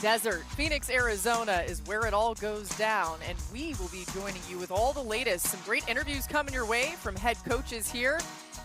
desert. Phoenix, Arizona is where it all goes down, and we will be joining you with all the latest. Some great interviews coming your way from head coaches here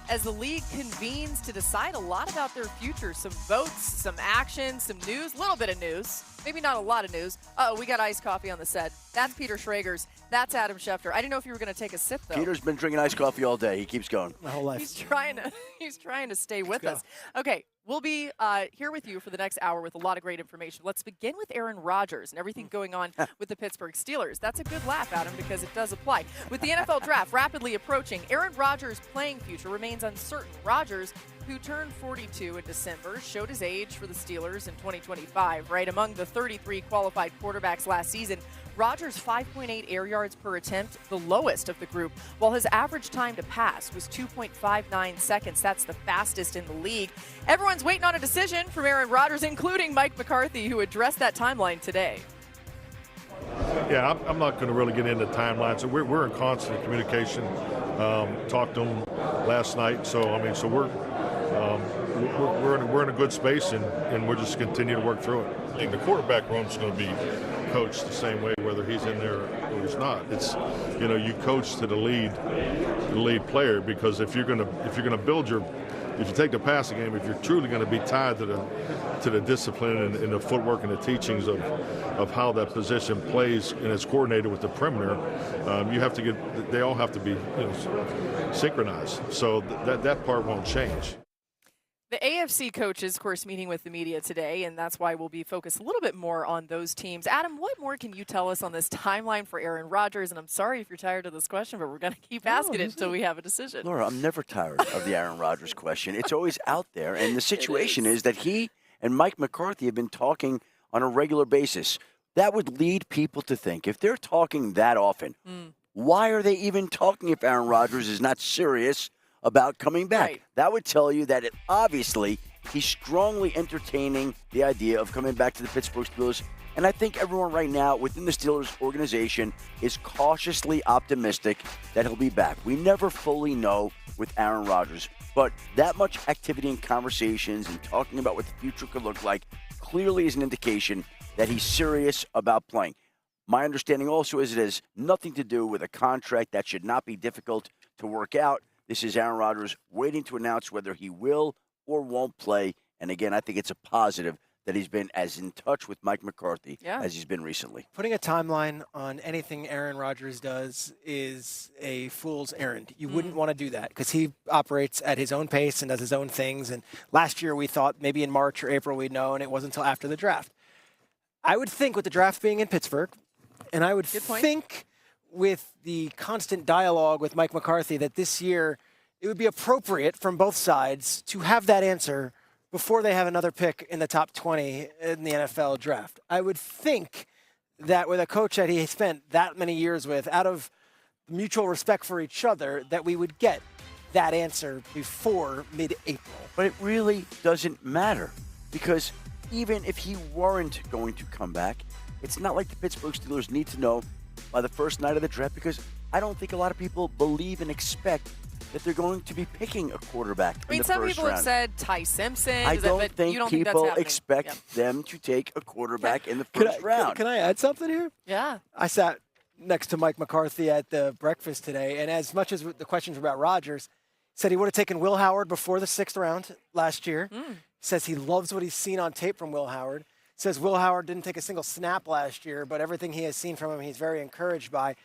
as the league convenes to decide a lot about their future. Some votes, some action, some news, a little bit of news. Maybe not a lot of news. Uh-oh, we got iced coffee on the set. That's Peter Schrager's. That's Adam Schefter. I didn't know if you were going to take a sip, though. Peter's been drinking iced coffee all day. He keeps going. My whole life. He's trying to stay with go. us. Okay, we'll be here with you for the next hour with a lot of great information. Let's begin with Aaron Rodgers and everything going on with the Pittsburgh Steelers. That's a good laugh, Adam, because it does apply. With the NFL draft rapidly approaching, Aaron Rodgers' playing future remains uncertain. Rodgers, who turned 42 in December, showed his age for the Steelers in 2025, right? Among the 33 qualified quarterbacks last season, Rodgers' 5.8 air yards per attempt, the lowest of the group, while his average time to pass was 2.59 seconds. That's the fastest in the league. Everyone's waiting on a decision from Aaron Rodgers, including Mike McCarthy, who addressed that timeline today. Yeah, I'm not going to really get into timelines. So we're in constant communication. Talked to them last night. So we're in a good space, and we're just continue to work through it. I think the quarterback room's going to be coached the same way, whether he's in there or he's not. It's, you coach to the lead player, because if you're going to build if you take the passing game, if you're truly going to be tied to the discipline and the footwork and the teachings of how that position plays and is coordinated with the perimeter, they all have to be synchronized. So that part won't change. The AFC coaches, of course, meeting with the media today, and that's why we'll be focused a little bit more on those teams. Adam, what more can you tell us on this timeline for Aaron Rodgers? And I'm sorry if you're tired of this question, but we're going to keep asking it until we have a decision. Laura, I'm never tired of the Aaron Rodgers question. It's always out there, and the situation is that he and Mike McCarthy have been talking on a regular basis. That would lead people to think, if they're talking that often, why are they even talking if Aaron Rodgers is not serious about coming back? Right. That would tell you that obviously he's strongly entertaining the idea of coming back to the Pittsburgh Steelers. And I think everyone right now within the Steelers organization is cautiously optimistic that he'll be back. We never fully know with Aaron Rodgers, but that much activity and conversations and talking about what the future could look like clearly is an indication that he's serious about playing. My understanding also is it has nothing to do with a contract that should not be difficult to work out. This is Aaron Rodgers waiting to announce whether he will or won't play. And again, I think it's a positive that he's been as in touch with Mike McCarthy as he's been recently. Putting a timeline on anything Aaron Rodgers does is a fool's errand. You wouldn't want to do that because he operates at his own pace and does his own things. And last year we thought maybe in March or April we'd know, and it wasn't until after the draft. I would think with the draft being in Pittsburgh, and I would think with the constant dialogue with Mike McCarthy that this year it would be appropriate from both sides to have that answer before they have another pick in the top 20 in the NFL draft. I would think that with a coach that he spent that many years with, out of mutual respect for each other, that we would get that answer before mid-April. But it really doesn't matter, because even if he weren't going to come back, it's not like the Pittsburgh Steelers need to know by the first night of the draft, because I don't think a lot of people believe and expect that they're going to be picking a quarterback in the first round. Some people have said Ty Simpson. I don't think people expect them to take a quarterback in the first round. Can I add something here? Yeah. I sat next to Mike McCarthy at the breakfast today, and as much as the questions were about Rodgers, said he would have taken Will Howard before the 6th round last year. Says he loves what he's seen on tape from Will Howard. Says Will Howard didn't take a single snap last year, but everything he has seen from him, he's very encouraged by.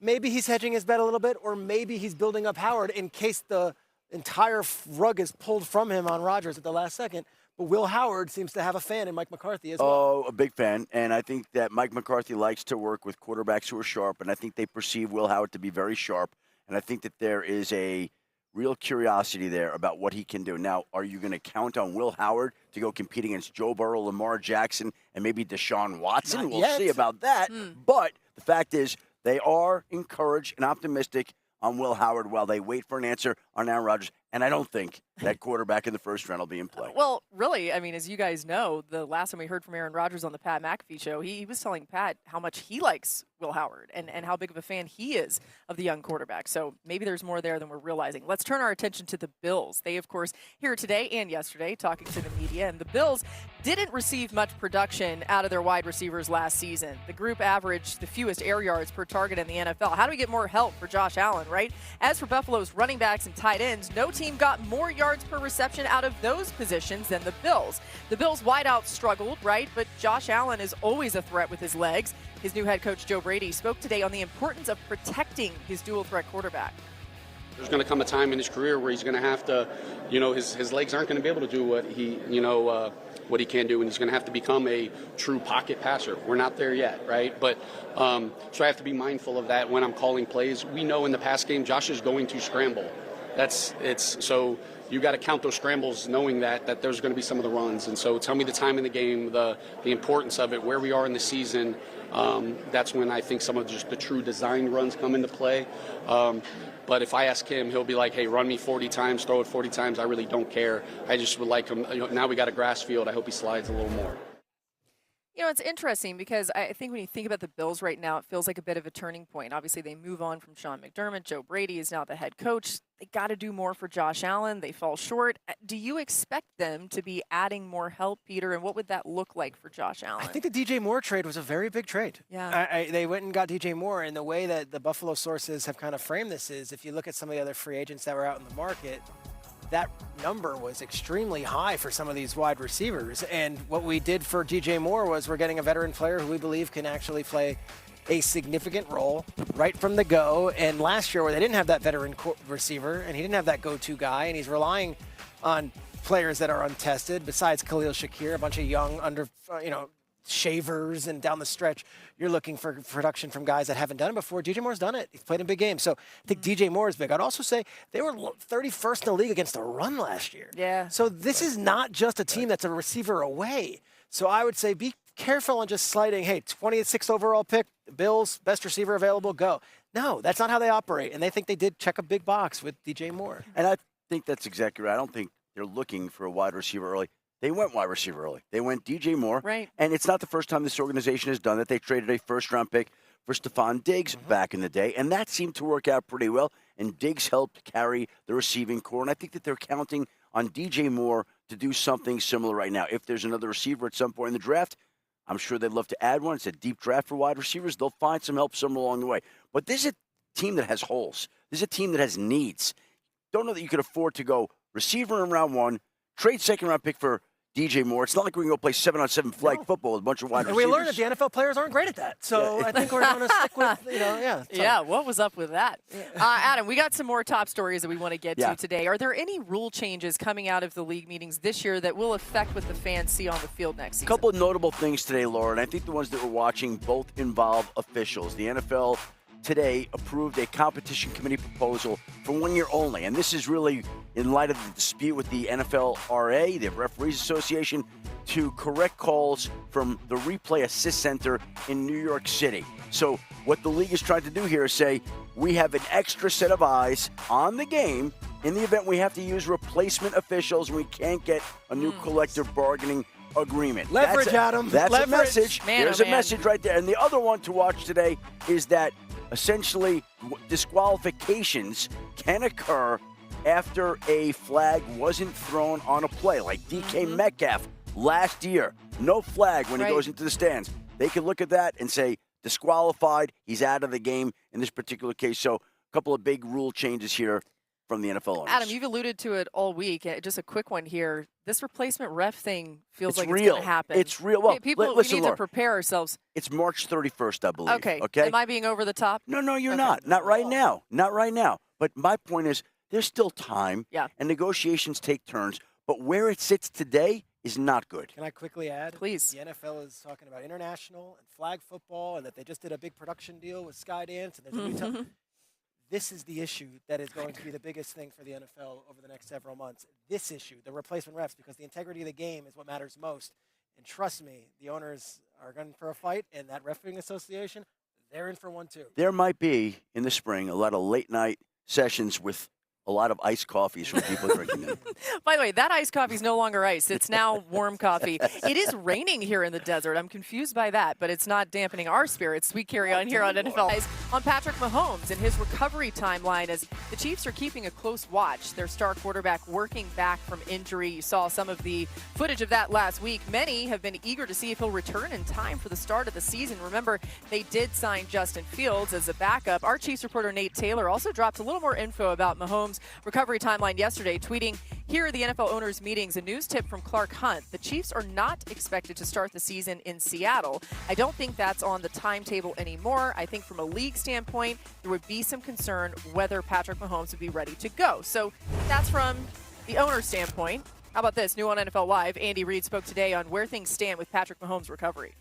Maybe he's hedging his bet a little bit, or maybe he's building up Howard in case the entire rug is pulled from him on Rodgers at the last second. But Will Howard seems to have a fan in Mike McCarthy as well. Oh, a big fan. And I think that Mike McCarthy likes to work with quarterbacks who are sharp, and I think they perceive Will Howard to be very sharp. And I think that there is a real curiosity there about what he can do. Now, are you going to count on Will Howard to go compete against Joe Burrow, Lamar Jackson, and maybe Deshaun Watson? Not We'll yet. see about that. But the fact is, they are encouraged and optimistic on Will Howard while they wait for an answer on Aaron Rodgers. And I don't think that quarterback in the first round will be in play. Well, really, I mean, as you guys know, the last time we heard from Aaron Rodgers on the Pat McAfee show, he was telling Pat how much he likes Will Howard and how big of a fan he is of the young quarterback. So maybe there's more there than we're realizing. Let's turn our attention to the Bills. They, of course, here today and yesterday talking to the media, and the Bills didn't receive much production out of their wide receivers last season. The group averaged the fewest air yards per target in the NFL. How do we get more help for Josh Allen, right? As for Buffalo's running backs and tight ends, no team got more yards per reception out of those positions than the Bills. The Bills' wideouts struggled, right? But Josh Allen is always a threat with his legs. His new head coach, Joe Brady, spoke today on the importance of protecting his dual-threat quarterback. There's going to come a time in his career where he's going to have to, his legs aren't going to be able to do what he can do, and he's going to have to become a true pocket passer. We're not there yet, right? But so I have to be mindful of that when I'm calling plays. We know in the pass game, Josh is going to scramble. So you got to count those scrambles, knowing that there's going to be some of the runs. And so tell me the time in the game, the importance of it, where we are in the season. That's when I think some of just the true design runs come into play. But if I ask him, he'll be like, hey, run me 40 times, throw it 40 times. I really don't care. I just would like him. Now we got a grass field. I hope he slides a little more. You know, it's interesting because I think when you think about the Bills right now, it feels like a bit of a turning point. Obviously, they move on from Sean McDermott. Joe Brady is now the head coach. They got to do more for Josh Allen. They fall short. Do you expect them to be adding more help, Peter? And what would that look like for Josh Allen? I think the DJ Moore trade was a very big trade. Yeah. They went and got DJ Moore, and the way that the Buffalo sources have kind of framed this is if you look at some of the other free agents that were out in the market, that number was extremely high for some of these wide receivers. And what we did for DJ Moore was we're getting a veteran player who we believe can actually play a significant role right from the go. And last year where they didn't have that veteran receiver and he didn't have that go-to guy, and he's relying on players that are untested besides Khalil Shakir, a bunch of young shavers, and down the stretch you're looking for production from guys that haven't done it before. DJ Moore's done it. He's played in big games. So I think DJ Moore is big. I'd also say they were 31st in the league against the run last year. Yeah. So this is not just a team that's a receiver away. So I would say be careful on just sliding, hey, 26th overall pick, Bills, best receiver available, go. No, that's not how they operate. And they think they did check a big box with DJ Moore. And I think that's exactly right. I don't think they're looking for a wide receiver early. They went wide receiver early. They went DJ Moore. Right. And it's not the first time this organization has done that. They traded a first-round pick for Stephon Diggs back in the day, and that seemed to work out pretty well. And Diggs helped carry the receiving core. And I think that they're counting on DJ Moore to do something similar right now. If there's another receiver at some point in the draft, I'm sure they'd love to add one. It's a deep draft for wide receivers. They'll find some help somewhere along the way. But this is a team that has holes. This is a team that has needs. Don't know that you could afford to go receiver in round one, trade second-round pick for DJ Moore. It's not like we can go play 7-on-7 flag football with a bunch of wide receivers. And we learned that the NFL players aren't great at that. So I think we're going to stick with, Yeah, what was up with that? Adam, we got some more top stories that we want to get to today. Are there any rule changes coming out of the league meetings this year that will affect what the fans see on the field next season? A couple of notable things today, Laura, and I think the ones that we're watching both involve officials. The NFL today approved a competition committee proposal for 1 year only. And this is really in light of the dispute with the NFLRA, the Referees Association, to correct calls from the Replay Assist Center in New York City. So what the league is trying to do here is say, we have an extra set of eyes on the game in the event we have to use replacement officials and we can't get a new collective bargaining agreement. Leverage, Adam. That's Leverage. a message. Man, There's oh, a man. message right there. And the other one to watch today is that essentially disqualifications can occur after a flag wasn't thrown on a play. Like DK Metcalf last year, no flag when he goes into the stands. They can look at that and say disqualified, he's out of the game in this particular case. So a couple of big rule changes here from the NFL owners. Adam, you've alluded to it all week. Just a quick one here. This replacement ref thing feels It's like real. it's going to happen. It's real. Well, people, listen, we need Laura, to prepare ourselves. It's March 31st, I believe. Okay. Okay. Am I being over the top? No, you're Okay. not. Not right now. Not right now. But my point is, there's still time. Yeah. And negotiations take turns. But where it sits today is not good. Can I quickly add? Please. The NFL is talking about international and flag football and that they just did a big production deal with Skydance and there's a new time. This is the issue that is going to be the biggest thing for the NFL over the next several months. This issue, the replacement refs, because the integrity of the game is what matters most. And trust me, the owners are going for a fight, and that refereeing association, they're in for one too. There might be, in the spring, a lot of late-night sessions with a lot of iced coffees from people drinking them. By the way, that iced coffee is no longer iced. It's now warm coffee. It is raining here in the desert. I'm confused by that, but it's not dampening our spirits. We carry on here on NFL. On Patrick Mahomes and his recovery timeline, as the Chiefs are keeping a close watch. Their star quarterback working back from injury. You saw some of the footage of that last week. Many have been eager to see if he'll return in time for the start of the season. Remember, they did sign Justin Fields as a backup. Our Chiefs reporter Nate Taylor also dropped a little more info about Mahomes' recovery timeline yesterday, tweeting, "Here are the NFL owners' meetings. A news tip from Clark Hunt. The Chiefs are not expected to start the season in Seattle. I don't think that's on the timetable anymore. I think from a league standpoint, there would be some concern whether Patrick Mahomes would be ready to go." So that's from the owner's standpoint. How about this? New on NFL Live, Andy Reid spoke today on where things stand with Patrick Mahomes' recovery.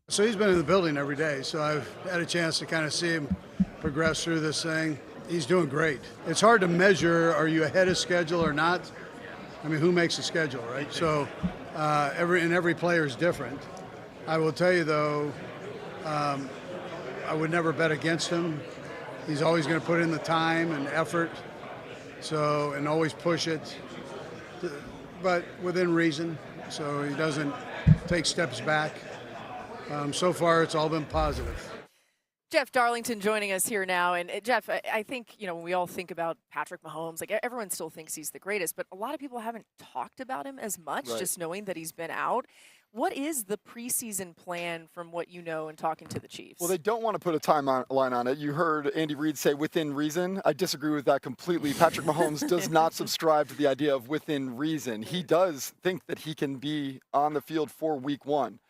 So he's been in the building every day, so I've had a chance to kind of see him progress through this thing. He's doing great. It's hard to measure, are you ahead of schedule or not? I mean, who makes the schedule, right? So every player is different. I will tell you, though, I would never bet against him. He's always going to put in the time and effort, and always push it, but within reason, so he doesn't take steps back. So far, it's all been positive. Jeff Darlington joining us here now. And Jeff, I think, when we all think about Patrick Mahomes, like everyone still thinks he's the greatest, but a lot of people haven't talked about him as much, Right. just knowing that he's been out. What is the preseason plan from what you know and talking to the Chiefs? Well, they don't want to put a timeline on it. You heard Andy Reid say within reason. I disagree with that completely. Patrick Mahomes does not subscribe to the idea of within reason. He does think that he can be on the field for week one.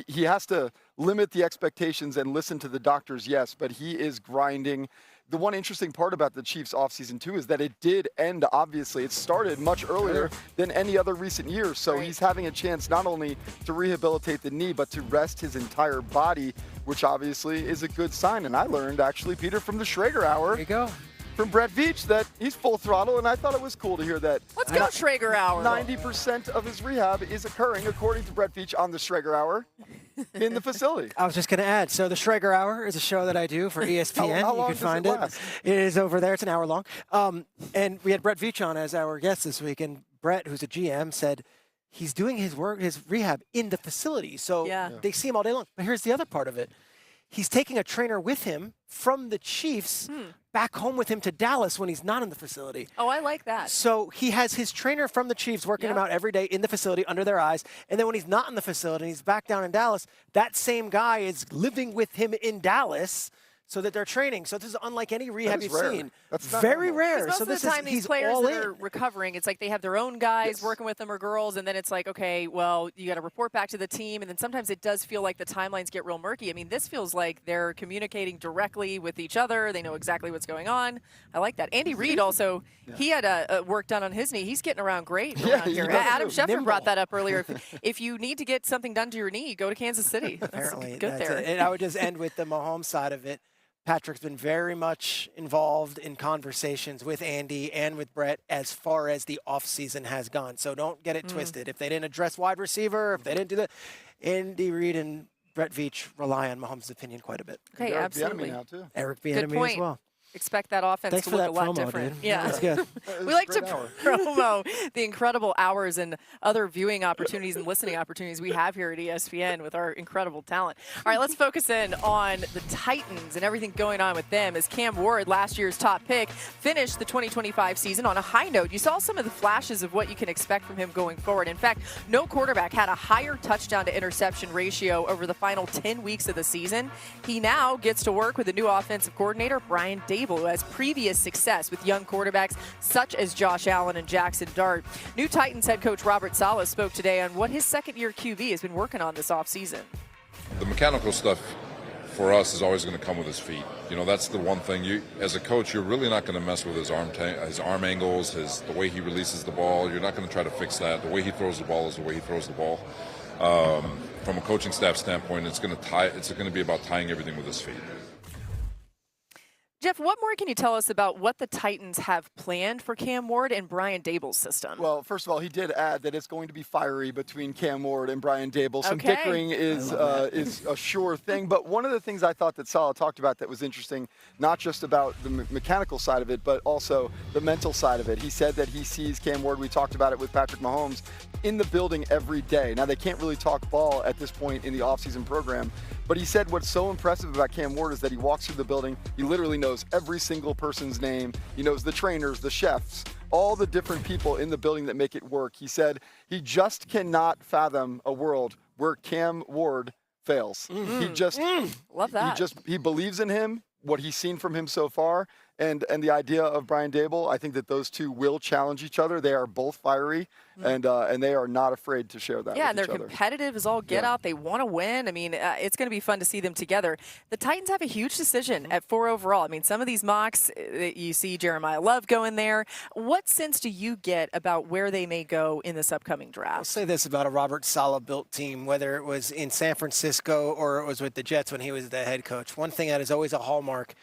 He has to limit the expectations and listen to the doctors, yes, but he is grinding. The one interesting part about the Chiefs offseason, too, is that it did end, obviously. It started much earlier than any other recent year. So he's having a chance not only to rehabilitate the knee, but to rest his entire body, which obviously is a good sign. And I learned, actually, Peter, from the Schrager Hour. There you go. From Brett Veach, that he's full throttle, and I thought it was cool to hear that. Let's go, Schrager Hour. 90% of his rehab is occurring, according to Brett Veach, on the Schrager Hour in the facility. I was just going to add, so the Schrager Hour is a show that I do for ESPN. How long you can does find it it. last? It is over there. It's an hour long. And we had Brett Veach on as our guest this week, and Brett, who's a GM, said he's doing his work, his rehab in the facility. So they see him all day long. But here's the other part of it. He's taking a trainer with him from the Chiefs back home with him to Dallas when he's not in the facility. Oh, I like that. So he has his trainer from the Chiefs working him out every day in the facility under their eyes. And then when he's not in the facility and he's back down in Dallas, that same guy is living with him in Dallas so that they're training. So this is unlike any rehab you've rare. seen. That's not very normal. rare. Most So of the this time, is, these he's players all that in. are recovering, it's like they have their own guys working with them or girls, and then it's like, okay, well, you got to report back to the team, and then sometimes it does feel like the timelines get real murky. I mean, this feels like they're communicating directly with each other. They know exactly what's going on. I like that. Andy Reid also, he had work done on his knee. He's getting around great around he here. does Adam too. Schefter Nimble. brought that up earlier. If you need to get something done to your knee, go to Kansas City. That's Apparently, good that's there. it. And I would just end with the Mahomes side of it. Patrick's been very much involved in conversations with Andy and with Brett as far as the offseason has gone. So don't get it twisted. If they didn't address wide receiver, if they didn't do that, Andy Reid and Brett Veach rely on Mahomes' opinion quite a bit. Okay, Eric absolutely. Bieniemy now, too. Eric Good Bieniemy point. as well. Expect that offense Thanks to for look that a lot promo, different. dude. Yeah. That's good. We like to Great hour. promo the incredible hours and other viewing opportunities and listening opportunities we have here at ESPN with our incredible talent. All right, let's focus in on the Titans and everything going on with them as Cam Ward, last year's top pick, finished the 2025 season on a high note. You saw some of the flashes of what you can expect from him going forward. In fact, no quarterback had a higher touchdown to interception ratio over the final 10 weeks of the season. He now gets to work with a new offensive coordinator, Brian Dable, who has previous success with young quarterbacks such as Josh Allen and Jackson Dart. New Titans head coach Robert Saleh spoke today on what his second-year QB has been working on this offseason. The mechanical stuff for us is always going to come with his feet. You know, that's the one thing. You, as a coach, you're really not going to mess with his arm angles, the way he releases the ball. You're not going to try to fix that. The way he throws the ball is the way he throws the ball. From a coaching staff standpoint, it's going to be about tying everything with his feet. Jeff, what more can you tell us about what the Titans have planned for Cam Ward and Brian Daboll's system? Well, first of all, he did add that it's going to be fiery between Cam Ward and Brian Daboll. Some Okay. dickering is a sure thing. But one of the things I thought that Saleh talked about that was interesting, not just about the mechanical side of it, but also the mental side of it. He said that he sees Cam Ward, we talked about it with Patrick Mahomes, in the building every day. Now, they can't really talk ball at this point in the offseason program, but he said what's so impressive about Cam Ward is that he walks through the building, he literally knows every single person's name, he knows the trainers, the chefs, all the different people in the building that make it work. He said he just cannot fathom a world where Cam Ward fails. He just Love that. he believes in him, what he's seen from him so far, and the idea of Brian Daboll. I think that those two will challenge each other. They are both fiery, and they are not afraid to share that. Yeah, with and they're each other. competitive as all get out. They want to win. I mean, it's going to be fun to see them together. The Titans have a huge decision at 4 overall. I mean, some of these mocks, you see Jeremiah Love go in there. What sense do you get about where they may go in this upcoming draft? I'll say this about a Robert Saleh built team, whether it was in San Francisco or it was with the Jets when he was the head coach. One thing that is always a hallmark,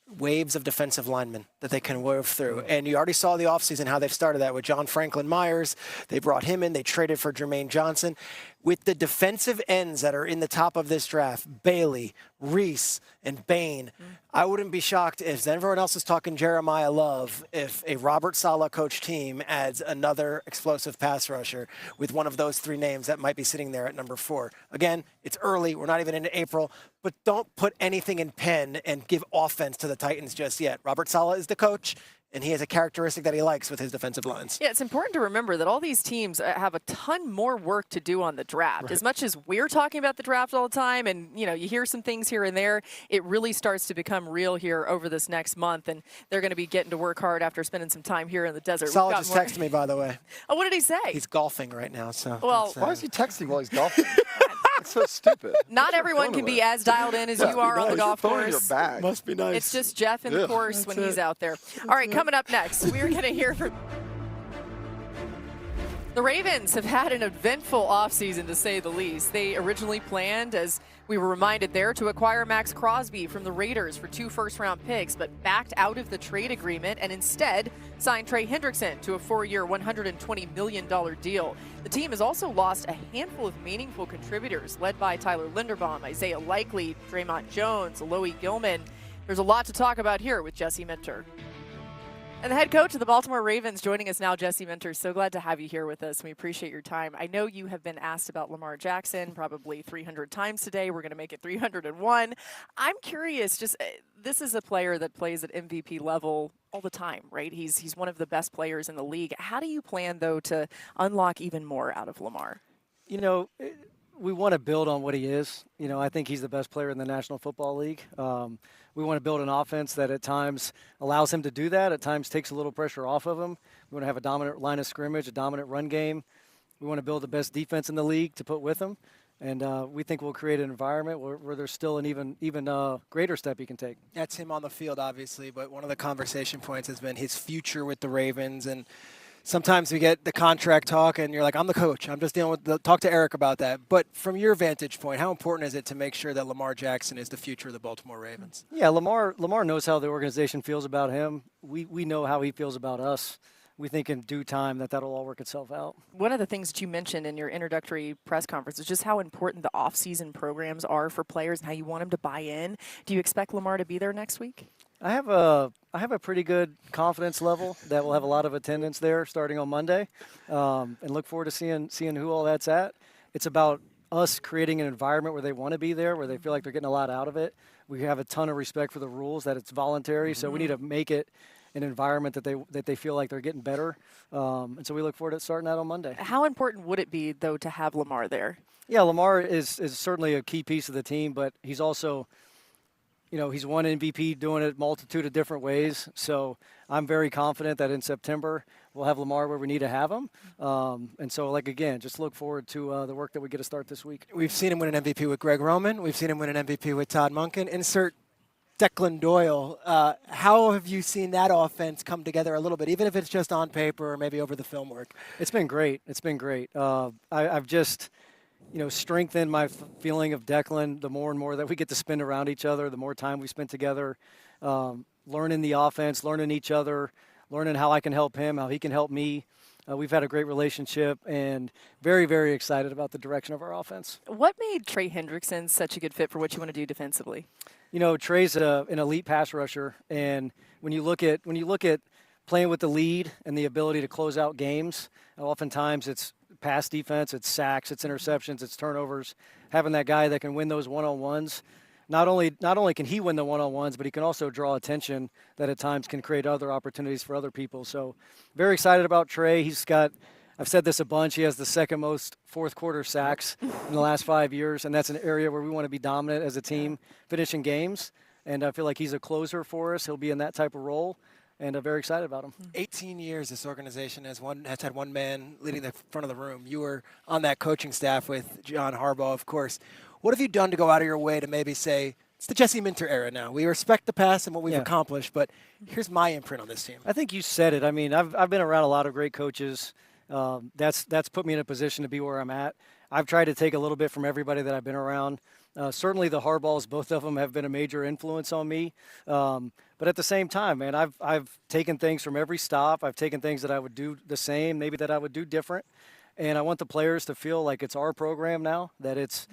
waves of defensive linemen that they can wove through. And you already saw the offseason how they've started that with John Franklin Myers. They brought him in. They traded for Jermaine Johnson. With the defensive ends that are in the top of this draft, Bailey, Reese, and Bain, I wouldn't be shocked if everyone else is talking Jeremiah Love if a Robert Saleh coach team adds another explosive pass rusher with one of those three names that might be sitting there at number 4. Again, it's early. We're not even into April. But don't put anything in pen and give offense to the Titans just yet. Robert Saleh is the coach, and he has a characteristic that he likes with his defensive lines. Yeah, it's important to remember that all these teams have a ton more work to do on the draft. Right. As much as we're talking about the draft all the time and, you hear some things here and there, it really starts to become real here over this next month, and they're going to be getting to work hard after spending some time here in the desert. Saleh just texted me, by the way. Oh, what did he say? He's golfing right now. So well, why is he texting while he's golfing? It's so stupid. Not everyone can be as dialed in as you are on the golf course. Your bag. Must be nice. It's just Jeff in the course when he's out there. All right, coming up next, we're going to hear from... The Ravens have had an eventful offseason, to say the least. They originally planned, as we were reminded there, to acquire Max Crosby from the Raiders for 2 first-round picks, but backed out of the trade agreement and instead signed Trey Hendrickson to a 4-year, $120 million deal. The team has also lost a handful of meaningful contributors, led by Tyler Linderbaum, Isaiah Likely, Draymond Jones, Alohi Gilman. There's a lot to talk about here with Jesse Minter. And the head coach of the Baltimore Ravens joining us now, Jesse Minter. So glad to have you here with us. We appreciate your time. I know you have been asked about Lamar Jackson probably 300 times today. We're going to make it 301. I'm curious, this is a player that plays at MVP level all the time, right? He's one of the best players in the league. How do you plan, though, to unlock even more out of Lamar? We want to build on what he is. I think he's the best player in the National Football League. We want to build an offense that at times allows him to do that, at times takes a little pressure off of him. We want to have a dominant line of scrimmage, a dominant run game. We want to build the best defense in the league to put with him. And we think we'll create an environment where there's still an even greater step he can take. That's him on the field, obviously, but one of the conversation points has been his future with the Ravens. And sometimes we get the contract talk, and you're like, I'm the coach. I'm just dealing with talk to Eric about that. But from your vantage point, how important is it to make sure that Lamar Jackson is the future of the Baltimore Ravens? Yeah, Lamar knows how the organization feels about him. We know how he feels about us. We think in due time that'll all work itself out. One of the things that you mentioned in your introductory press conference is just how important the off-season programs are for players and how you want them to buy in. Do you expect Lamar to be there next week? I have a pretty good confidence level that we'll have a lot of attendance there starting on Monday, and look forward to seeing who all that's at. It's about us creating an environment where they want to be there, where they feel like they're getting a lot out of it. We have a ton of respect for the rules, that it's voluntary, so we need to make it an environment that they feel like they're getting better. And so we look forward to starting out on Monday. How important would it be, though, to have Lamar there? Yeah, Lamar is certainly a key piece of the team, but he's also, he's won MVP doing it a multitude of different ways. So I'm very confident that in September we'll have Lamar where we need to have him. And so, again, just look forward to the work that we get to start this week. We've seen him win an MVP with Greg Roman. We've seen him win an MVP with Todd Monken. Insert Declan Doyle. How have you seen that offense come together a little bit, even if it's just on paper or maybe over the film work? It's been great. I've just, strengthened my feeling of Declan the more and more that we get to spend around each other, the more time we spend together. learning the offense, learning each other, learning how I can help him, how he can help me. We've had a great relationship and very, very excited about the direction of our offense. What made Trey Hendrickson such a good fit for what you want to do defensively? You know, Trey's an elite pass rusher, and when you look at playing with the lead and the ability to close out games, oftentimes it's pass defense, it's sacks, it's interceptions, it's turnovers. Having that guy that can win those one-on-ones, not only can he win the one-on-ones, but he can also draw attention that at times can create other opportunities for other people. So very excited about Trey. He's got, I've said this a bunch, he has the second most fourth quarter sacks in the last 5 years, and that's an area where we want to be dominant as a team, finishing games. And I feel like he's a closer for us. He'll be in that type of role, and I'm very excited about him. 18 years this organization has had one man leading the front of the room. You were on that coaching staff with John Harbaugh, of course. What have you done to go out of your way to maybe say, it's the Jesse Minter era now. We respect the past and what we've accomplished, but here's my imprint on this team. I think you said it. I mean, I've been around a lot of great coaches. That's put me in a position to be where I'm at. I've tried to take a little bit from everybody that I've been around. Certainly the Harbaughs, both of them have been a major influence on me. But at the same time, man, I've taken things from every stop. I've taken things that I would do the same, maybe that I would do different. And I want the players to feel like it's our program now, that it's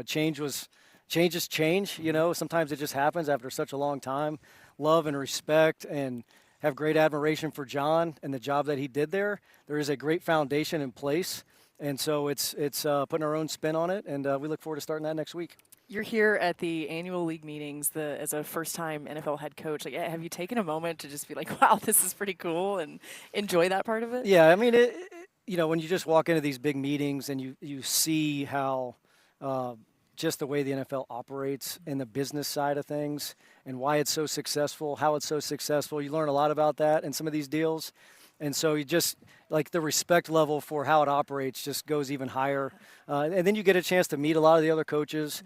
change is change. You know, sometimes it just happens after such a long time. Love and respect and have great admiration for John and the job that he did there. There is a great foundation in place. And so it's putting our own spin on it, and we look forward to starting that next week. You're here at the annual league meetings as a first-time NFL head coach. Like, have you taken a moment to just be like, wow, this is pretty cool, and enjoy that part of it? Yeah, I mean, you know, when you just walk into these big meetings and you see how just the way the NFL operates in the business side of things and why it's so successful, how it's so successful, you learn a lot about that in some of these deals. And so you just, like, the respect level for how it operates just goes even higher. And then you get a chance to meet a lot of the other coaches,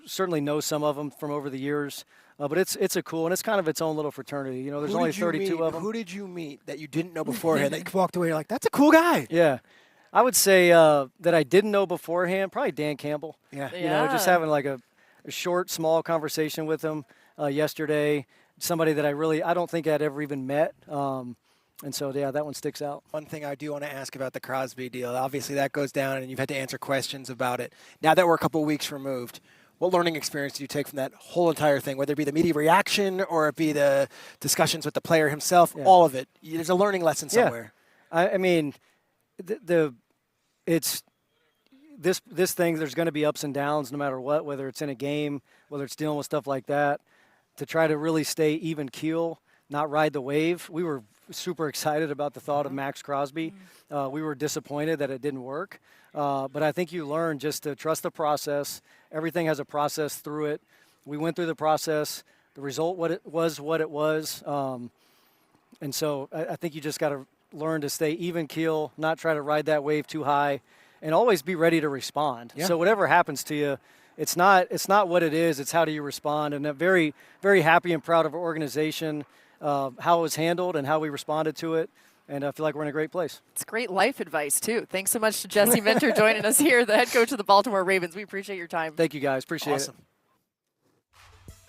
certainly know some of them from over the years. But it's a cool, and it's kind of its own little fraternity. You know, there's only 32 of them. Who did you meet that you didn't know beforehand that you walked away, you're like, that's a cool guy? Yeah. I would say that I didn't know beforehand, probably Dan Campbell. Yeah. You know, just having like a short, small conversation with him yesterday. Somebody that I don't think I'd ever even met. And so, yeah, that one sticks out. One thing I do want to ask about the Crosby deal, obviously that goes down and you've had to answer questions about it. Now that we're a couple of weeks removed, what learning experience do you take from that whole entire thing, whether it be the media reaction or it be the discussions with the player himself, all of it? There's a learning lesson somewhere. Yeah. I mean, it's this thing, there's going to be ups and downs no matter what, whether it's in a game, whether it's dealing with stuff like that. To try to really stay even keel, not ride the wave. We were super excited about the thought of Max Crosby. We were disappointed that it didn't work. But I think you learn just to trust the process. Everything has a process through it. We went through the process. The result what it was. And so I think you just got to learn to stay even keel, not try to ride that wave too high, and always be ready to respond. Yeah. So whatever happens to you, it's not what it is, it's how do you respond. And I'm very, very happy and proud of our organization, how it was handled and how we responded to it. And I feel like we're in a great place. It's great life advice, too. Thanks so much to Jesse Minter joining us here, the head coach of the Baltimore Ravens. We appreciate your time. Thank you, guys. Appreciate it.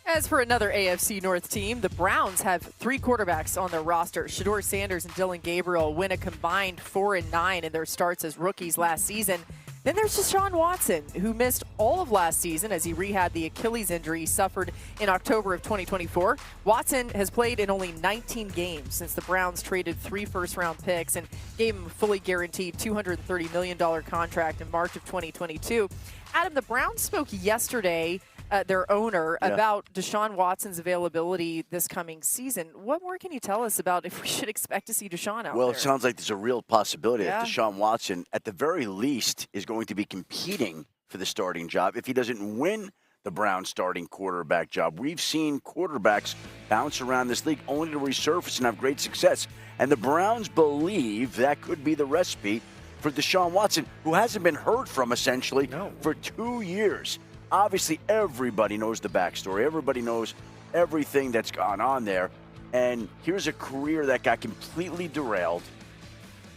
As for another AFC North team, the Browns have 3 quarterbacks on their roster. Shedeur Sanders and Dylan Gabriel win a combined 4-9 in their starts as rookies last season. Then there's Deshaun Watson, who missed all of last season as he rehabbed the Achilles injury he suffered in October of 2024. Watson has played in only 19 games since the Browns traded 3 first-round picks and gave him a fully guaranteed $230 million contract in March of 2022. Adam, the Browns spoke yesterday, their owner, about Deshaun Watson's availability this coming season. What more can you tell us about if we should expect to see Deshaun out there? Well, it sounds like there's a real possibility that Deshaun Watson, at the very least, is going to be competing for the starting job if he doesn't win the Browns starting quarterback job. We've seen quarterbacks bounce around this league only to resurface and have great success. And the Browns believe that could be the recipe for Deshaun Watson, who hasn't been heard from, essentially, for 2 years. Obviously, everybody knows the backstory. Everybody knows everything that's gone on there. And here's a career that got completely derailed,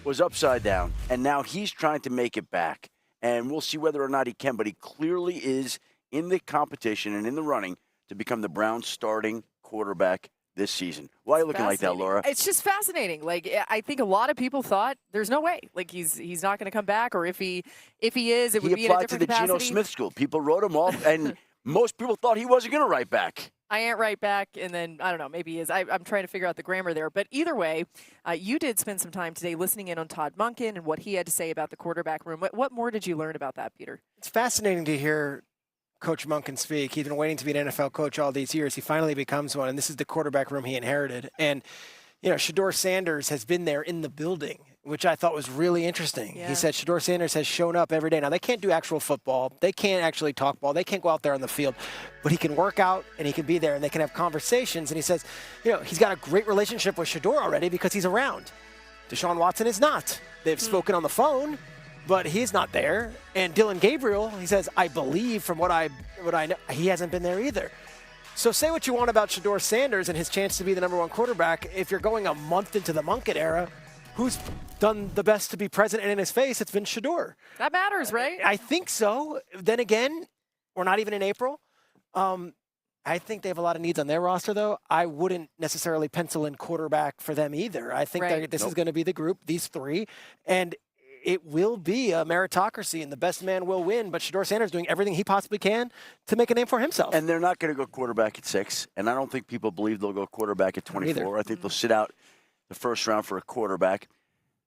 was upside down, and now he's trying to make it back. And we'll see whether or not he can, but he clearly is in the competition and in the running to become the Browns starting quarterback this season. Why are you looking like that, Laura? It's just fascinating. Like, I think a lot of people thought there's no way. Like, he's not going to come back, or if he is, it would be in a different capacity. He applied to the Geno Smith school. People wrote him off, and most people thought he wasn't going to write back. I ain't right back, and then, I don't know, maybe he is. I'm trying to figure out the grammar there. But either way, you did spend some time today listening in on Todd Monken and what he had to say about the quarterback room. What more did you learn about that, Peter? It's fascinating to hear Coach Monken speak. He's been waiting to be an NFL coach all these years. He finally becomes one, and this is the quarterback room he inherited. And, Shedeur Sanders has been there in the building, which I thought was really interesting. Yeah. He said Shedeur Sanders has shown up every day. Now, they can't do actual football. They can't actually talk ball. They can't go out there on the field. But he can work out, and he can be there, and they can have conversations. And he says, he's got a great relationship with Shedeur already because he's around. Deshaun Watson is not. They've spoken on the phone, but he's not there. And Dylan Gabriel, he says, I believe from what I know, he hasn't been there either. So say what you want about Shedeur Sanders and his chance to be the number one quarterback. If you're going a month into the Monken era, who's done the best to be present and in his face? It's been Shedeur. That matters, right? I think so. Then again, we're not even in April. I think they have a lot of needs on their roster, though. I wouldn't necessarily pencil in quarterback for them either. I think this is going to be the group, these three, and it will be a meritocracy, and the best man will win. But Shedeur Sanders doing everything he possibly can to make a name for himself. And they're not going to go quarterback at 6, and I don't think people believe they'll go quarterback at 24. I think they'll sit out the first round for a quarterback.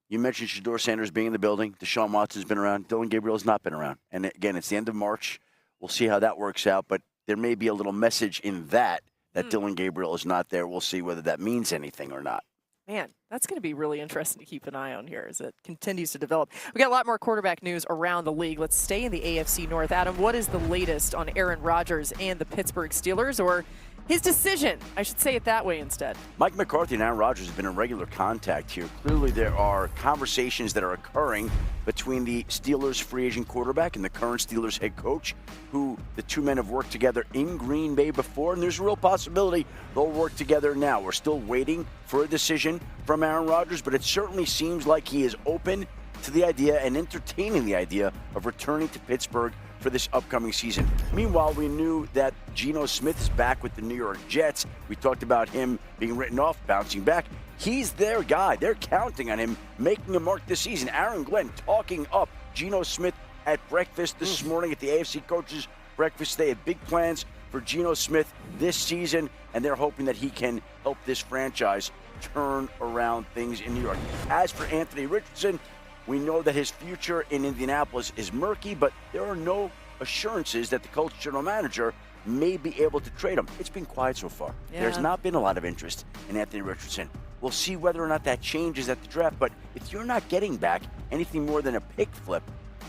You mentioned Shedeur Sanders being in the building. Deshaun Watson's been around. Dylan Gabriel has not been around. And again, it's the end of March. We'll see how that works out, but there may be a little message in that Dylan Gabriel is not there. We'll see whether that means anything or not. Man, that's going to be really interesting to keep an eye on here as it continues to develop. We got a lot more quarterback news around the league. Let's stay in the AFC North. Adam, what is the latest on Aaron Rodgers and the Pittsburgh Steelers, or his decision? I should say it that way instead. Mike McCarthy and Aaron Rodgers have been in regular contact here. Clearly there are conversations that are occurring between the Steelers free agent quarterback and the current Steelers head coach, who the two men have worked together in Green Bay before, and there's a real possibility they'll work together now. We're still waiting for a decision from Aaron Rodgers, but it certainly seems like he is open to the idea and entertaining the idea of returning to Pittsburgh for this upcoming season. Meanwhile, we knew that Geno Smith is back with the New York Jets. We talked about him being written off, bouncing back. He's their guy. They're counting on him making a mark this season. Aaron Glenn talking up Geno Smith at breakfast this morning at the AFC Coaches Breakfast. They have big plans for Geno Smith this season, and they're hoping that he can help this franchise turn around things in New York. As for Anthony Richardson, we know that his future in Indianapolis is murky, but there are no assurances that the Colts general manager may be able to trade him. It's been quiet so far. Yeah. There's not been a lot of interest in Anthony Richardson. We'll see whether or not that changes at the draft, but if you're not getting back anything more than a pick flip,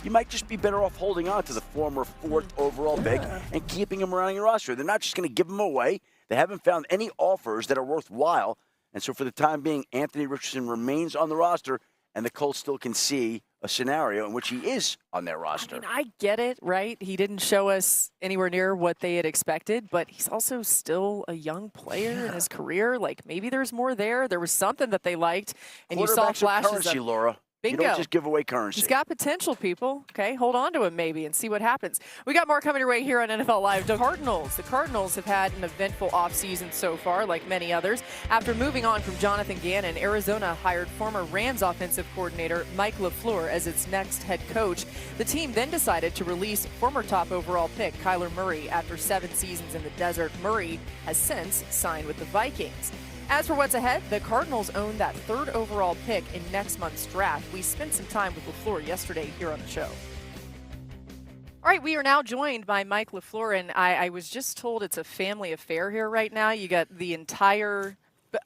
you might just be better off holding on to the former 4th overall pick and keeping him around your roster. They're not just going to give him away. They haven't found any offers that are worthwhile, and so for the time being, Anthony Richardson remains on the roster, and the Colts still can see a scenario in which he is on their roster. I mean, I get it, right? He didn't show us anywhere near what they had expected, but he's also still a young player in his career. Like, maybe there's more there. There was something that they liked, and you saw Quarterbacks are flashes currency, of Laura. bingo. You don't just give away currency. He's got potential, people. Okay, hold on to him maybe and see what happens. We got more coming your way here on NFL Live. The Cardinals have had an eventful offseason so far, like many others. After moving on from Jonathan Gannon, Arizona hired former Rams offensive coordinator Mike LaFleur as its next head coach. The team then decided to release former top overall pick Kyler Murray after 7 seasons in the desert. Murray has since signed with the Vikings. As for what's ahead, the Cardinals own that 3rd overall pick in next month's draft. We spent some time with LaFleur yesterday here on the show. All right, we are now joined by Mike LaFleur, and I was just told it's a family affair here right now. You got the entire,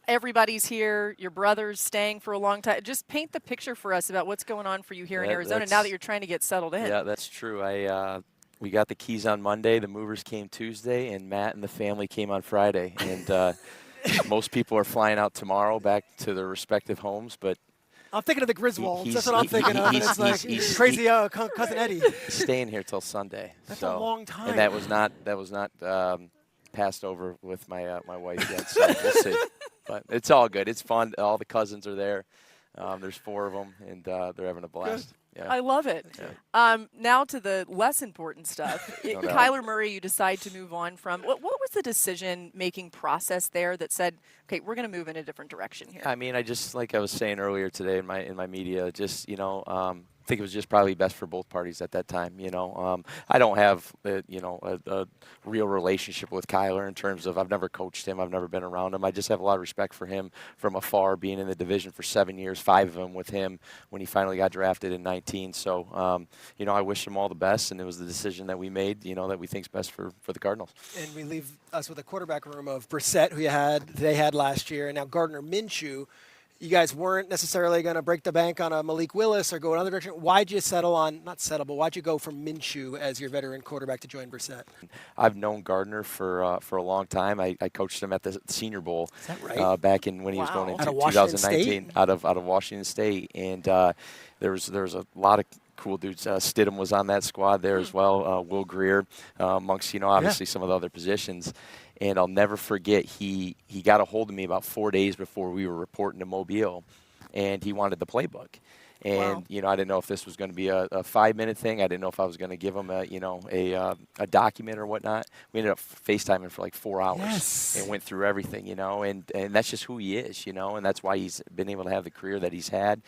everybody's here, your brother's staying for a long time. Just paint the picture for us about what's going on for you here in Arizona now that you're trying to get settled in. Yeah, that's true. We got the keys on Monday, the movers came Tuesday, and Matt and the family came on Friday. And most people are flying out tomorrow back to their respective homes, but I'm thinking of the Griswolds. That's what I'm thinking of. It's like crazy cousin Eddie. He's staying here till Sunday. That's a long time. And that was not passed over with my my wife yet. So we'll see. But it's all good. It's fun. All the cousins are there. There's 4 of them, and they're having a blast. Good. Yeah. I love it. Now to the less important stuff. No doubt. Kyler Murray, you decide to move on from. What was the decision-making process there that said, okay, we're going to move in a different direction here? I mean, like I was saying earlier today in my media, just I think it was just probably best for both parties at that time. I don't have a real relationship with Kyler in terms of I've never coached him, I've never been around him. I just have a lot of respect for him from afar, being in the division for 7 years, 5 of them with him when he finally got drafted in 19. So I wish him all the best, and it was the decision that we made, that we think's best for the Cardinals. And we leave us with a quarterback room of Brissett, who they had last year, and now Gardner Minshew. You guys weren't necessarily going to break the bank on a Malik Willis or go another direction. Why'd you why'd you go from Minshew as your veteran quarterback to join Brissett? I've known Gardner for a long time. I coached him at the Senior Bowl. Is that right? Back in when he was going into 2019 out of Washington State, and there was a lot of cool dudes. Stidham was on that squad there as well. Will Greer, amongst obviously some of the other positions. And I'll never forget, he got a hold of me about 4 days before we were reporting to Mobile, and he wanted the playbook. And, I didn't know if this was going to be a 5-minute thing. I didn't know if I was going to give him a document or whatnot. We ended up FaceTiming for like 4 hours and went through everything, and that's just who he is, and that's why he's been able to have the career that he's had.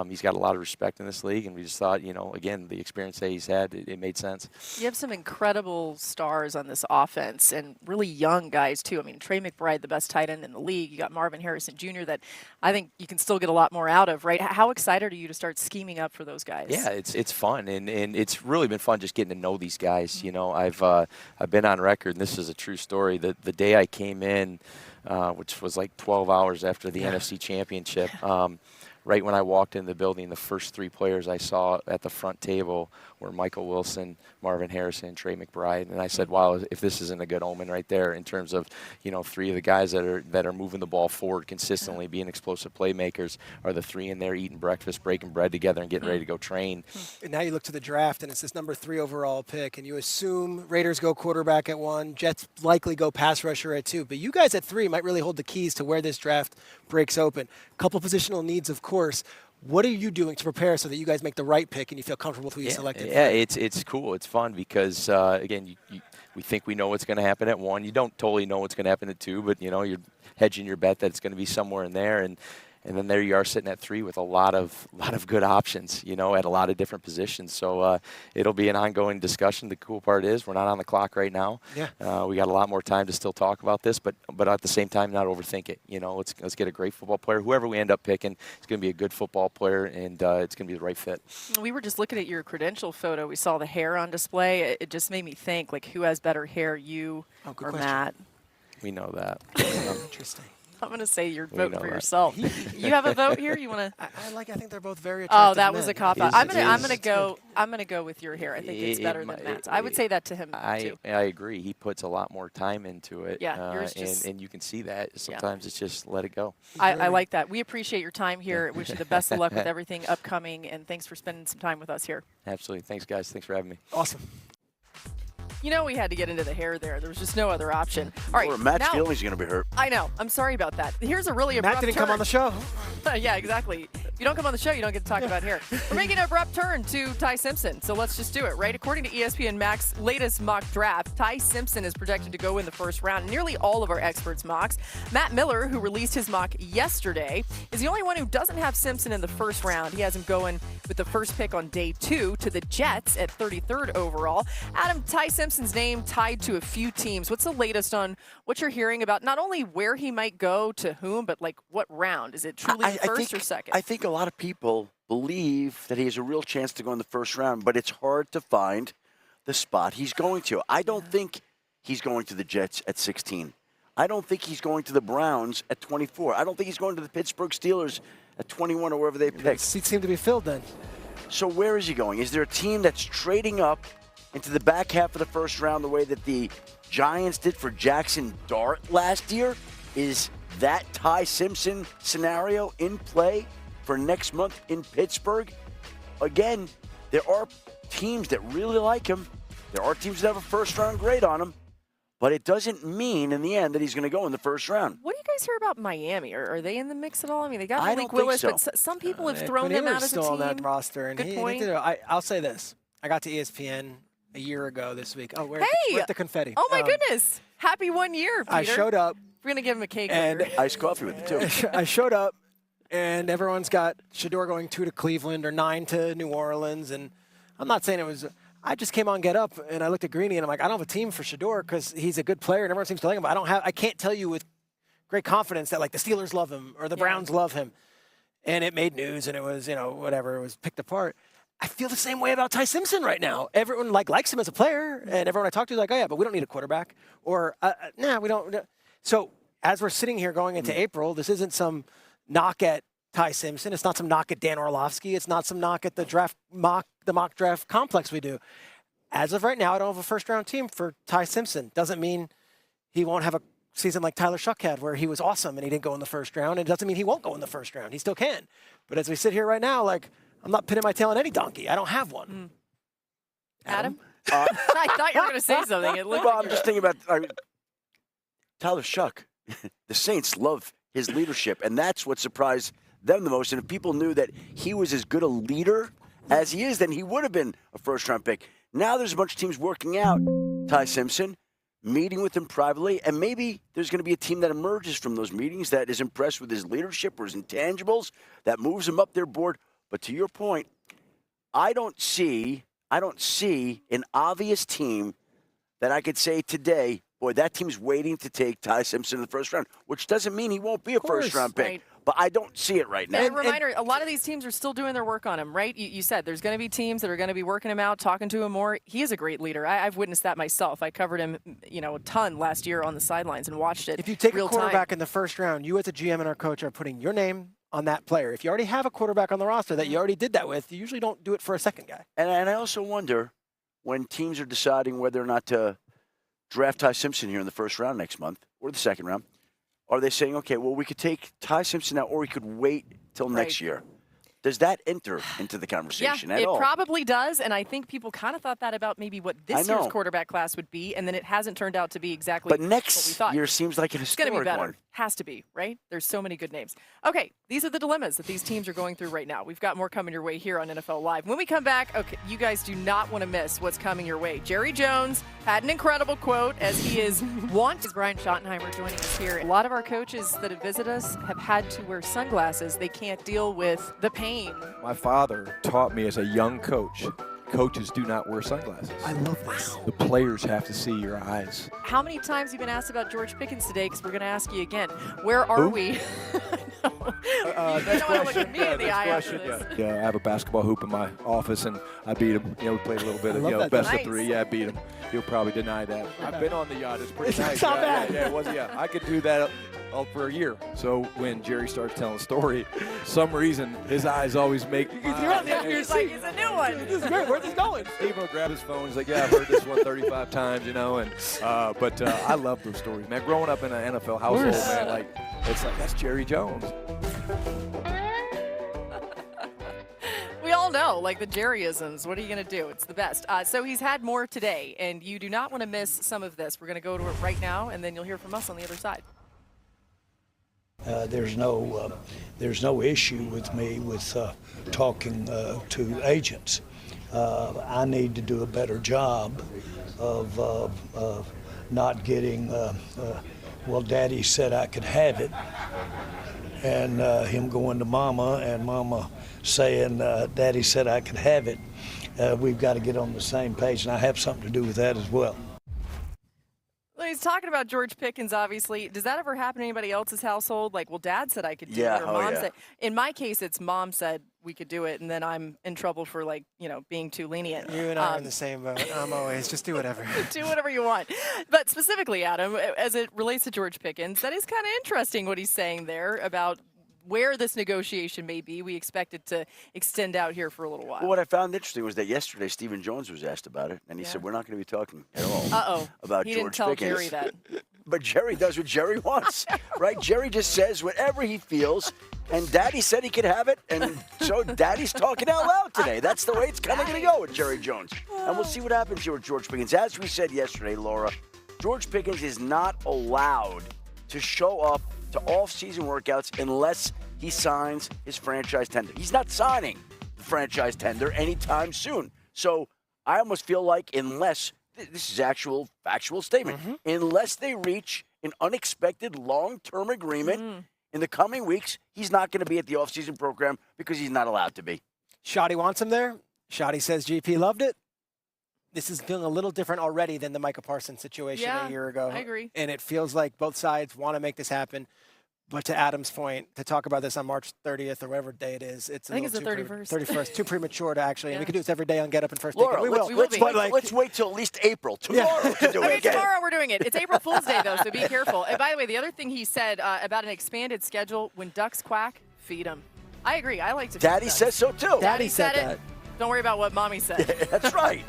He's got a lot of respect in this league, and we just thought, again, the experience that he's had, it made sense. You have some incredible stars on this offense and really young guys, too. I mean, Trey McBride, the best tight end in the league. You got Marvin Harrison Jr. that I think you can still get a lot more out of, right? How excited are you to start scheming up for those guys? Yeah, it's fun, and it's really been fun just getting to know these guys. I've been on record, and this is a true story. The day I came in, which was like 12 hours after the NFC Championship, right when I walked in the building, the first 3 players I saw at the front table were Michael Wilson, Marvin Harrison, and Trey McBride. And I said, wow, if this isn't a good omen right there in terms of, 3 of the guys that are moving the ball forward consistently, being explosive playmakers, are the 3 in there eating breakfast, breaking bread together, and getting ready to go train. And now you look to the draft, and it's this number 3 overall pick, and you assume Raiders go quarterback at 1, Jets likely go pass rusher at 2. But you guys at 3 might really hold the keys to where this draft breaks open. A couple positional needs, of course. What are you doing to prepare so that you guys make the right pick and you feel comfortable with who you selected? Yeah, it's cool. It's fun because, again, we think we know what's going to happen at 1. You don't totally know what's going to happen at 2, but, you're hedging your bet that it's going to be somewhere in there. And then there you are sitting at 3 with a lot of good options, at a lot of different positions. So it'll be an ongoing discussion. The cool part is we're not on the clock right now. Yeah. We got a lot more time to still talk about this, but at the same time, not overthink it. Let's get a great football player. Whoever we end up picking, it's going to be a good football player, and it's going to be the right fit. We were just looking at your credential photo. We saw the hair on display. It just made me think, like, who has better hair, you or question. Matt? We know that. Interesting. I'm going to say you're voting for yourself. You have a vote here? You want to? I think they're both very attractive. Oh, that was men. a cop out. I'm going to go with your hair. I think it's better than Matt's. I would say that to him too. I agree. He puts a lot more time into it. Yeah, yours just, and you can see that. Sometimes it's just let it go. I like that. We appreciate your time here. Wish you the best of luck with everything upcoming, and thanks for spending some time with us here. Absolutely. Thanks, guys. Thanks for having me. Awesome. We had to get into the hair there. There was just no other option. All right, Matt's feelings are going to be hurt. I know. I'm sorry about that. Here's a really abrupt Matt didn't turn. come on the show. Yeah, exactly. If you don't come on the show, you don't get to talk about hair. We're making an abrupt turn to Ty Simpson, so let's just do it, right? According to ESPN Max's latest mock draft, Ty Simpson is projected to go in the first round. Nearly all of our experts' mocks. Matt Miller, who released his mock yesterday, is the only one who doesn't have Simpson in the first round. He has him going with the first pick on day 2 to the Jets at 33rd overall. Adam, Ty Simpson's name tied to a few teams. What's the latest on what you're hearing about not only where he might go to whom, but like what round? Is it truly first or second? I think a lot of people believe that he has a real chance to go in the first round, but it's hard to find the spot he's going to. I don't think he's going to the Jets at 16. I don't think he's going to the Browns at 24. I don't think he's going to the Pittsburgh Steelers at 21 or wherever they pick. Seats seem to be filled then. So where is he going? Is there a team that's trading up into the back half of the first round the way that the Giants did for Jackson Dart last year? Is that Ty Simpson scenario in play for next month in Pittsburgh? Again, there are teams that really like him. There are teams that have a first-round grade on him. But it doesn't mean in the end that he's going to go in the first round. What do you guys hear about Miami? Are they in the mix at all? I mean, they got I Malik don't think Willis, so. but some people have Quinn thrown them out Ewers as a still team. on that roster. And Good point. I'll say this. I got to ESPN a year ago this week. Oh, where's the confetti? Oh, my goodness. Happy 1 year, Peter. I showed up. We're going to give him a cake And later. Iced coffee with it, too. I showed up, and everyone's got Shedeur going 2 to Cleveland or 9 to New Orleans. And I'm not saying it was – I just came on Get Up, and I looked at Greeny, and I'm like, I don't have a team for Shedeur because he's a good player, and everyone seems to like him. But I can't tell you with great confidence that, like, the Steelers love him or the Browns love him. And it made news, and it was, whatever. It was picked apart. I feel the same way about Ty Simpson right now. Everyone, likes him as a player, and everyone I talk to is like, oh, yeah, but we don't need a quarterback. Or, nah, we don't. So as we're sitting here going into April, this isn't some knock at Ty Simpson. It's not some knock at Dan Orlovsky. It's not some knock at the mock draft complex we do. As of right now, I don't have a first-round team for Ty Simpson. Doesn't mean he won't have a season like Tyler Shuck had where he was awesome and he didn't go in the first round. And it doesn't mean he won't go in the first round. He still can. But as we sit here right now, I'm not pinning my tail on any donkey. I don't have one. Adam? I thought you were going to say something. It looked Well, like I'm just thinking about Tyler Shuck. The Saints love his leadership, and that's what surprised them the most. And if people knew that he was as good a leader as he is, then he would have been a first-round pick. Now there's a bunch of teams working out Ty Simpson, meeting with him privately, and maybe there's going to be a team that emerges from those meetings that is impressed with his leadership or his intangibles, that moves him up their board. But to your point, I don't see an obvious team that I could say today, boy, that team's waiting to take Ty Simpson in the first round, which doesn't mean he won't be a first-round pick. Right. But I don't see it right now. And a reminder, a lot of these teams are still doing their work on him, right? You said there's going to be teams that are going to be working him out, talking to him more. He is a great leader. I've witnessed that myself. I covered him, a ton last year on the sidelines and watched it. If you take a real quarterback time. in the first round, you as a GM and our coach are putting your name on that player. If you already have a quarterback on the roster that you already did that with, you usually don't do it for a second guy. And I also wonder when teams are deciding whether or not to draft Ty Simpson here in the first round next month or the second round, are they saying, okay, well, we could take Ty Simpson now or we could wait till next year? Does that enter into the conversation at all? It probably does, and I think people kind of thought that about maybe what this year's quarterback class would be, and then it hasn't turned out to be exactly what we thought. But next year seems like an historic It's going to be better. one. Has to be, right? There's so many good names. Okay, these are the dilemmas that these teams are going through right now. We've got more coming your way here on NFL Live. When we come back, okay, you guys do not want to miss what's coming your way. Jerry Jones had an incredible quote as he is Brian Schottenheimer joining us here. A lot of our coaches that have visited us have had to wear sunglasses. They can't deal with the pain. My father taught me as a young coach, coaches do not wear sunglasses. I love this. The players have to see your eyes. How many times have you been asked about George Pickens today? Because we're going to ask you again. Where are we? You don't want to look at me in the eye after this. Yeah, I have a basketball hoop in my office, and I beat him. We played a little bit of best of three. Yeah, I beat him. He'll probably deny that. I've been on the yacht. It's pretty nice. It's not bad. Yeah, it was. Yeah, I could do that all for a year. So when Jerry starts telling a story, some reason his eyes always make. He's like, he's a new one. This is great. Where's this going? Steve will grab his phone. He's like, yeah, I've heard this one 35 times, But I love those stories, man. Growing up in an NFL household, man, it's like that's Jerry Jones. We all know, the Jerryisms. What are you going to do? It's the best. So he's had more today, and you do not want to miss some of this. We're going to go to it right now, and then you'll hear from us on the other side. There's no issue with me with talking to agents. I need to do a better job of not getting, well, Daddy said I could have it, and him going to Mama and Mama saying, Daddy said I could have it. We've got to get on the same page, and I have something to do with that as well. He's talking about George Pickens, obviously. Does that ever happen in anybody else's household? Well, Dad said I could do it, or Mom said. In my case, it's Mom said we could do it, and then I'm in trouble for, being too lenient. You and I are in the same boat. I'm always, just do whatever. Do whatever you want. But specifically, Adam, as it relates to George Pickens, that is kind of interesting what he's saying there about where this negotiation may be. We expect it to extend out here for a little while. Well, what I found interesting was that yesterday Stephen Jones was asked about it, and he said, we're not going to be talking at all about he George didn't tell Pickens. Jerry that. But Jerry does what Jerry wants, right? Jerry just says whatever he feels, and Daddy said he could have it, and so Daddy's talking out loud today. That's the way it's kind of going to go with Jerry Jones. And we'll see what happens here with George Pickens. As we said yesterday, Laura, George Pickens is not allowed to show up to off-season workouts unless he signs his franchise tender. He's not signing the franchise tender anytime soon. So I almost feel like unless this is actual factual statement, unless they reach an unexpected long-term agreement in the coming weeks, he's not going to be at the off-season program because he's not allowed to be. Shoddy wants him there. Shoddy says GP loved it. This is feeling a little different already than the Micah Parsons situation a year ago. I agree. And it feels like both sides want to make this happen. But to Adam's point, to talk about this on March 30th or whatever day it is, it's I think it's the 31st. 31st, too premature to actually. And we could do this every day on Get Up and First Laura, Take It. We will. Let's wait till at least April. Tomorrow to do it again. Tomorrow we're doing it. It's April Fool's Day, though, so be careful. And by the way, the other thing he said about an expanded schedule, when ducks quack, feed them. I agree. I like to feed Daddy ducks. says so, too. Daddy said it. that. Don't worry about what Mommy said. That's right.